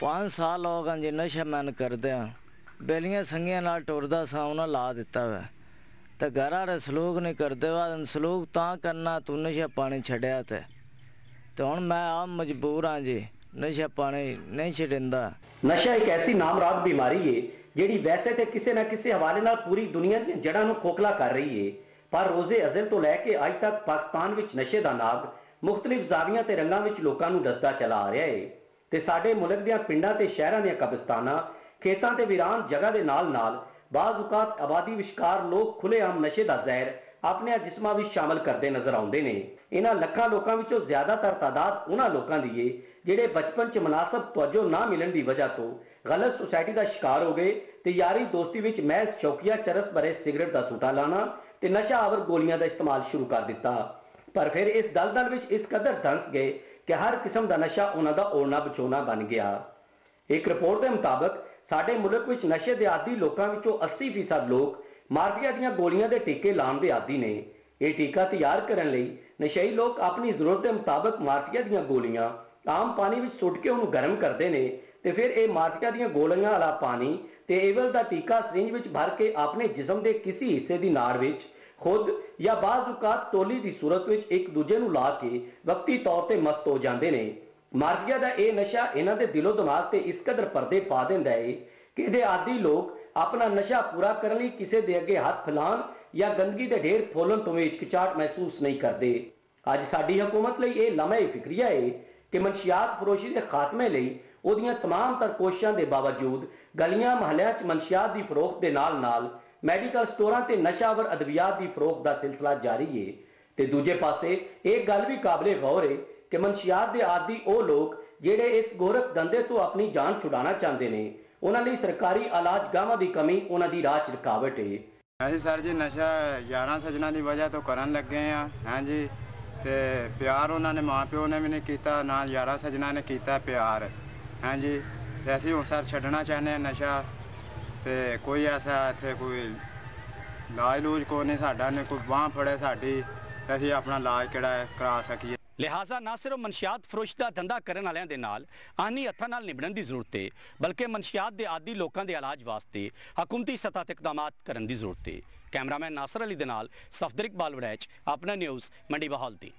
5 साल हो गए जी नशा मैं करदे बेलियां संगियां नाल टुरदा सा उन्हें ला दिता वै तो घर आले सलूक नहीं करते वा सलूक तां करना तू नशा पानी छड्या तो हुण मैं आप मजबूर हाँ जी नशा पानी नहीं छड्डिंदा। नशा एक ऐसी नामराद बीमारी है जिहड़ी वैसे तो किसी ना किसी हवाले नाल पूरी दुनिया दी जड़ां नूं खोखला कर रही है, पर रोजे अज़ल तो लैके अज तक पाकिस्तान विच नशे दा नाग मुख्तलिफ ज़ावियां ते रंगां विच लोकां नूं दसदा चला आ रहा है ते साडे मुल्क दियां पिंडां ते शहरां दियां कब्रिस्तानां खेतां ते वीरान जगह दे नाल नाल बाज़ औकात आबादी विचकार लोग खुलेआम नशे दा ज़हर अपने जिस्मां विच शामिल करते नजर आउंदे ने। इन्हां लखां लोकां विचों ज़्यादातर तादाद उन्हां लोकां दी है जिहड़े बचपन च मुनासिब तवज्जो ना मिलण दी वजह तो गलत सोसाइटी का शिकार हो गए ते यारी दोस्ती विच महज शौकिया चरस भरे सिगरेट का सूटा लाना ते नशा आवर गोलियां का इस्तेमाल शुरू कर दिता। पर फिर इस दलदल विच इस कदर धंस गए कि हर किस्म का नशा उन्हां दा ओढ़ना बचोना बन गया। एक रिपोर्ट के मुताबिक साडे मुल्क विच नशे दे आदी लोकां विचों 80% लोग मार्फिया दीयां गोलियां दे टीके लाउण दे आदी ने। यह टीका तैयार करने लई नशेई लोग अपनी जरूरत के मुताबिक मार्फिया दीयां गोलियां आम पानी विच सुट के उन्हें गर्म करते हैं ते फिर यह मार्फिया दीयां गोलियां वाला पानी ते एवल दा टीका सरिंज विच भर के अपने जिस्म के किसी हिस्से की नाड़ विच खुद या बाज़ औकात टोली की सूरत विच एक दूजे नूं ला के वक्ती तौर पर मस्त हो जाते हैं। मार्फिया का यह नशा इन्हां दे दिलो दिमाग ते इस कदर पर्दे पा दिंदा है कि इहदे आदी लोग अपना नशा पूरा करने लई किसी दे अगे हाथ फैलाण या गंदगी के ढेर फैलाण तो हिचकिचाहट महसूस नहीं करते। अज साडी हुकूमत लई यह लम्हा फिक्रिया है कि मनशियात फरोशी के खात्मे लई उहदियां तमाम तर कोशिशां दे बावजूद गलियां महल्लियां च मनशियात की फरोख्त के नाल नाल मैडिकल स्टोरां ते नशावर अद्वियात की फरोख्त का सिलसिला जारी है ते दूजे पासे एक गल भी काबिले गौर है कि मनशियात के आदि वो लोग जिहड़े इस गोरख धंधे तो अपनी जान छुड़ाना चाहते हैं उन्हां लई सरकारी इलाज गावां की कमी उन्हां दी राह च रुकावट है। हाँ जी सर जी नशा यारां सजना की वजह तो करन लगे हैं। हाँ जी ते प्यार उन्होंने माँ प्यो ने भी नहीं किया ना यारा सजना ने किया प्यार। हाँ जी जैसे हम सर छड्डना चाहते हैं नशा तो कोई ऐसा इत्थे कोई इलाज लूज को नहीं साडा ने कोई बांह फड़े साडी असीं अपना इलाज किहड़ा करा सकीए। लिहाजा ना सिर्फ मनशियात फरोश का धंधा करने वालों के नाल आनी हत्थां नाल निभण की जरूरत है बल्कि मनशियात के आदि लोगों के इलाज वास्ते हुकूमती सतह ते इकदाम करने की जरूरत है। कैमरामैन नासर अली दे नाल सफदर इकबाल वड़ैच अपना न्यूज़ मंडी बहाल दी।